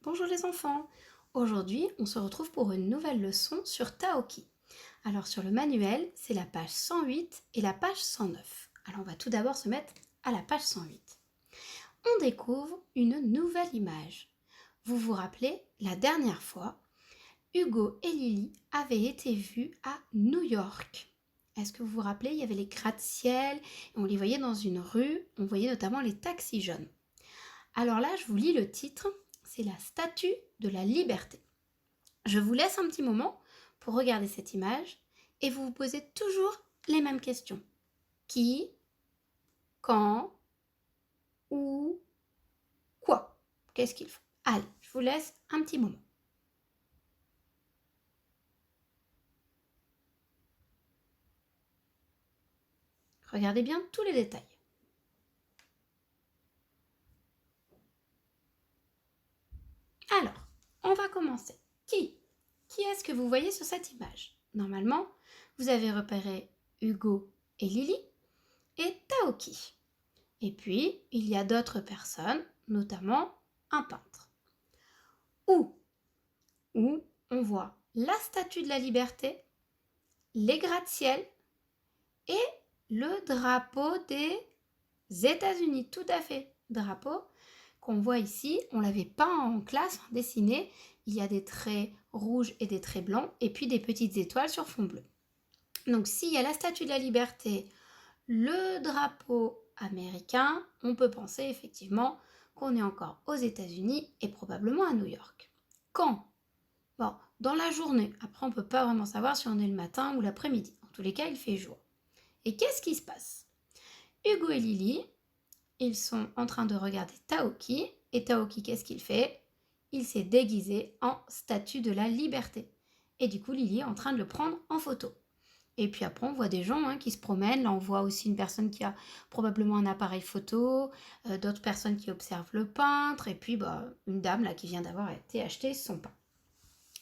Bonjour les enfants. Aujourd'hui, on se retrouve pour une nouvelle leçon sur Taoki. Alors sur le manuel, c'est la page 108 et la page 109. Alors on va tout d'abord se mettre à la page 108. On découvre une nouvelle image. Vous vous rappelez, la dernière fois, Hugo et Lily avaient été vus à New York. Est-ce que vous vous rappelez, il y avait les gratte-ciel, et on les voyait dans une rue, on voyait notamment les taxis jaunes. Alors là, je vous lis le titre, c'est la Statue de la Liberté. Je vous laisse un petit moment pour regarder cette image et vous vous posez toujours les mêmes questions. Qui, quand, où, quoi? Qu'est-ce qu'il faut? Allez, je vous laisse un petit moment. Regardez bien tous les détails. Alors, on va commencer. Qui est-ce que vous voyez sur cette image? Normalement, vous avez repéré Hugo et Lily et Taoki. Et puis, il y a d'autres personnes, notamment un peintre. Où on voit la Statue de la Liberté, les gratte-ciel et le drapeau des États-Unis. Tout à fait, drapeau qu'on voit ici. On l'avait peint en classe, dessiné. Il y a des traits rouges et des traits blancs et puis des petites étoiles sur fond bleu. Donc s'il y a la Statue de la Liberté, le drapeau américain, on peut penser effectivement qu'on est encore aux États-Unis et probablement à New York. Quand? Bon, dans la journée. Après, on ne peut pas vraiment savoir si on est le matin ou l'après-midi. En tous les cas, il fait jour. Et qu'est-ce qui se passe? Hugo et Lily, ils sont en train de regarder Taoki. Et Taoki, qu'est-ce qu'il fait? Il s'est déguisé en statue de la liberté. Et du coup, Lily est en train de le prendre en photo. Et puis après, on voit des gens qui se promènent. Là, on voit aussi une personne qui a probablement un appareil photo, d'autres personnes qui observent le peintre, et puis une dame là qui vient d'avoir été acheter son pain.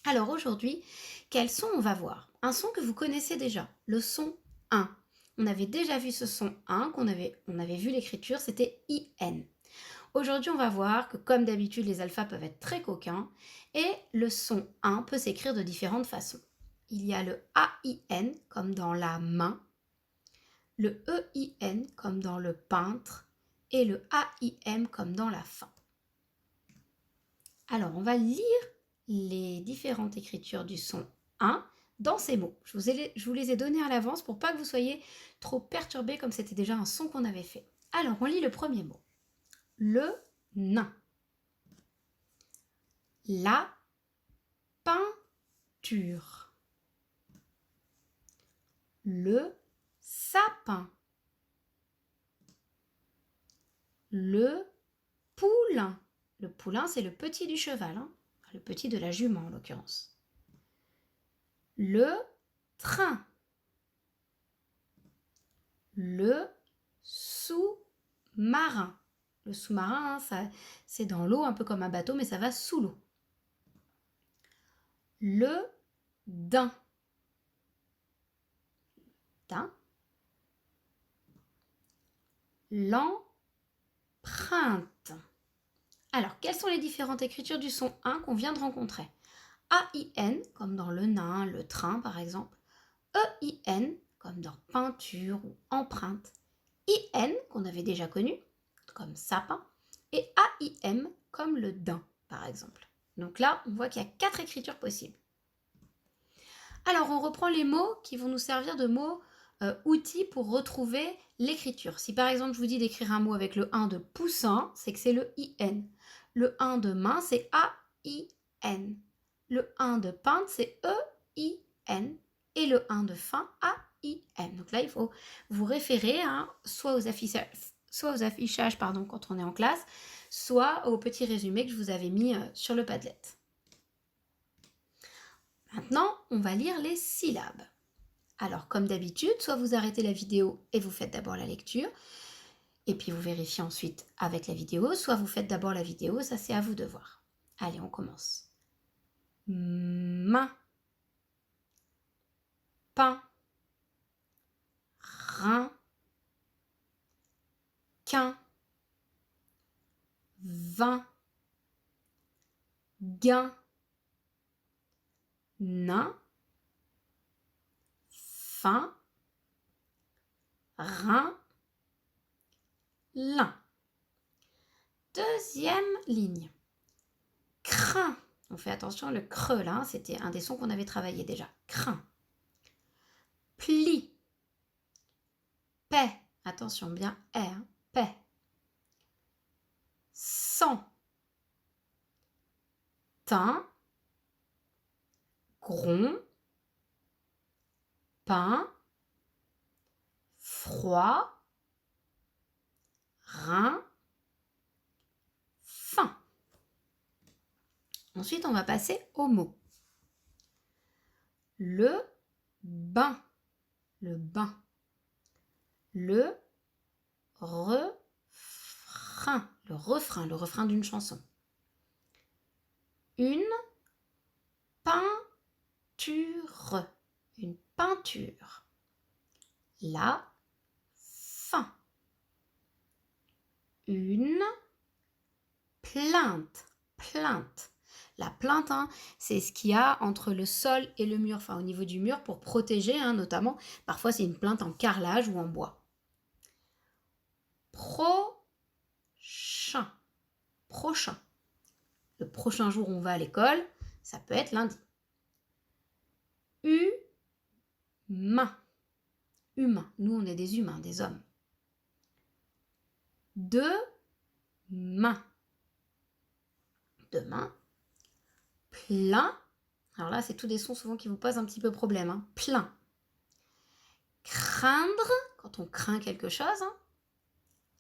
Alors aujourd'hui, quel son on va voir? Un son que vous connaissez déjà, le son 1. On avait déjà vu ce son 1, on avait vu l'écriture, c'était IN. Aujourd'hui, on va voir que comme d'habitude, les alphas peuvent être très coquins et le son 1 peut s'écrire de différentes façons. Il y a le AIN comme dans la main, le EIN comme dans le peintre et le AIM comme dans la fin. Alors, on va lire les différentes écritures du son 1 dans ces mots. Je vous les ai donnés à l'avance pour pas que vous soyez trop perturbés comme c'était déjà un son qu'on avait fait. Alors, on lit le premier mot. Le nain. La peinture. Le sapin. Le poulain. Le poulain, c'est le petit du cheval, le petit de la jument en l'occurrence. Le train. Le sous-marin. Le sous-marin, c'est dans l'eau, un peu comme un bateau, mais ça va sous l'eau. Le daim. Daim. L'empreinte. Alors, quelles sont les différentes écritures du son 1 qu'on vient de rencontrer? AIN, comme dans le nain, le train par exemple. EIN, comme dans peinture ou empreinte. IN, qu'on avait déjà connu, comme sapin. Et AIM, comme le daim par exemple. Donc là, on voit qu'il y a 4 écritures possibles. Alors, on reprend les mots qui vont nous servir de mots outils pour retrouver l'écriture. Si par exemple, je vous dis d'écrire un mot avec le 1 de poussin, c'est que c'est le IN. Le 1 de main, c'est AIN. Le 1 de peintre, c'est EIN. Et le 1 de fin, AIM. Donc là, il faut vous référer soit aux affichages quand on est en classe, soit au petit résumé que je vous avais mis sur le Padlet. Maintenant, on va lire les syllabes. Alors, comme d'habitude, soit vous arrêtez la vidéo et vous faites d'abord la lecture, et puis vous vérifiez ensuite avec la vidéo, soit vous faites d'abord la vidéo, ça c'est à vous de voir. Allez, on commence. Main, pain, rein, quin, vin, gain, nain, fin, rein, lin. Deuxième ligne. Crin. On fait attention, le creux là, c'était un des sons qu'on avait travaillé déjà. Crin. Pli. Paix. Attention, bien R. Paix. Sang. Teint. Gron. Pain. Froid. Rein. Fin. Ensuite, on va passer aux mots. Le bain. Le bain. Le refrain. Le refrain d'une chanson. Une peinture. Une peinture. La fin. Une plainte. Plainte. La plainte, hein, c'est ce qu'il y a entre le sol et le mur, enfin au niveau du mur pour protéger, hein, notamment. Parfois, c'est une plainte en carrelage ou en bois. Prochain. Prochain. Le prochain jour où on va à l'école, ça peut être lundi. Humain. Humain. Nous, on est des humains, des hommes. Demain. Demain. Plein. Alors là, c'est tous des sons souvent qui vous posent un petit peu problème. Hein. Plein. Craindre, quand on craint quelque chose. Hein.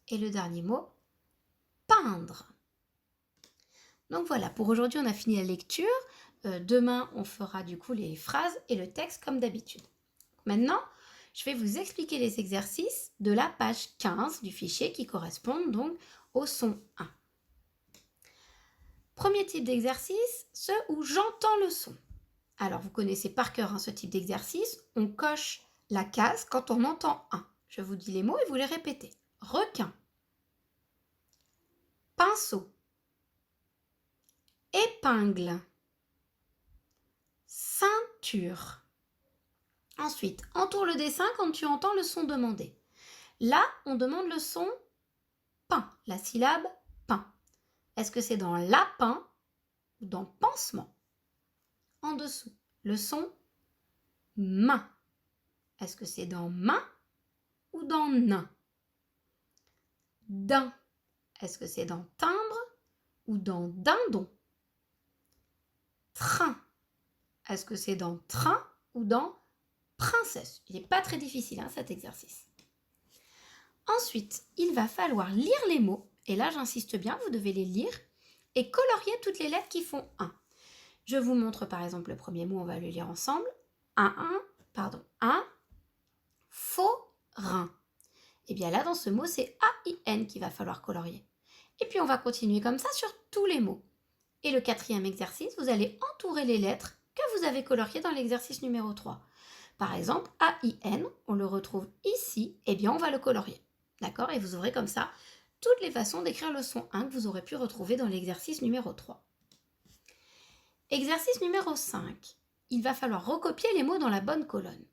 Et le dernier mot, peindre. Donc voilà, pour aujourd'hui, on a fini la lecture. Demain, on fera du coup les phrases et le texte comme d'habitude. Maintenant, je vais vous expliquer les exercices de la page 15 du fichier qui correspondent donc au son 1. Premier type d'exercice, ceux où j'entends le son. Alors, vous connaissez par cœur ce type d'exercice. On coche la case quand on entend un. Je vous dis les mots et vous les répétez. Requin. Pinceau. Épingle. Ceinture. Ensuite, entoure le dessin quand tu entends le son demandé. Là, on demande le son pain, la syllabe pain. Est-ce que c'est dans lapin ou dans pansement? En dessous, le son main. Est-ce que c'est dans main ou dans nain? Daim. Est-ce que c'est dans timbre ou dans dindon? Train. Est-ce que c'est dans train ou dans princesse? Il n'est pas très difficile cet exercice. Ensuite, il va falloir lire les mots. Et là, j'insiste bien, vous devez les lire et colorier toutes les lettres qui font 1. Je vous montre par exemple le premier mot, on va le lire ensemble. Un, forain. Et bien là, dans ce mot, c'est A-I-N qu'il va falloir colorier. Et puis, on va continuer comme ça sur tous les mots. Et le quatrième exercice, vous allez entourer les lettres que vous avez coloriées dans l'exercice numéro 3. Par exemple, A-I-N, on le retrouve ici, et bien on va le colorier. D'accord? Et vous aurez comme ça toutes les façons d'écrire le son 1 que vous aurez pu retrouver dans l'exercice numéro 3. Exercice numéro 5. Il va falloir recopier les mots dans la bonne colonne.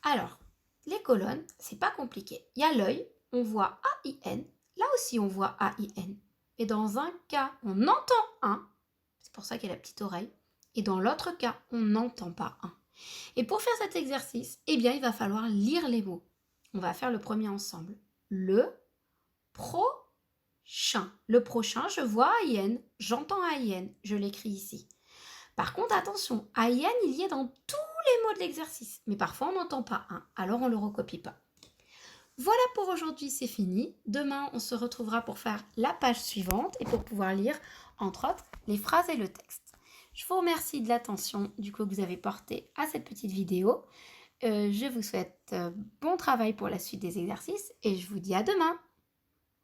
Alors, les colonnes, c'est pas compliqué. Il y a l'œil, on voit A-I-N. Là aussi, on voit A-I-N. Et dans un cas, on entend un. C'est pour ça qu'il y a la petite oreille. Et dans l'autre cas, on n'entend pas un. Et pour faire cet exercice, eh bien, il va falloir lire les mots. On va faire le premier ensemble. Le prochain. Le prochain, je vois A-I-N. J'entends A-I-N. Je l'écris ici. Par contre, attention, A-I-N, il y est dans tous les mots de l'exercice. Mais parfois, on n'entend pas un. Alors, on ne le recopie pas. Voilà pour aujourd'hui, c'est fini. Demain, on se retrouvera pour faire la page suivante et pour pouvoir lire, entre autres, les phrases et le texte. Je vous remercie de l'attention que vous avez portée à cette petite vidéo. Je vous souhaite bon travail pour la suite des exercices et je vous dis à demain.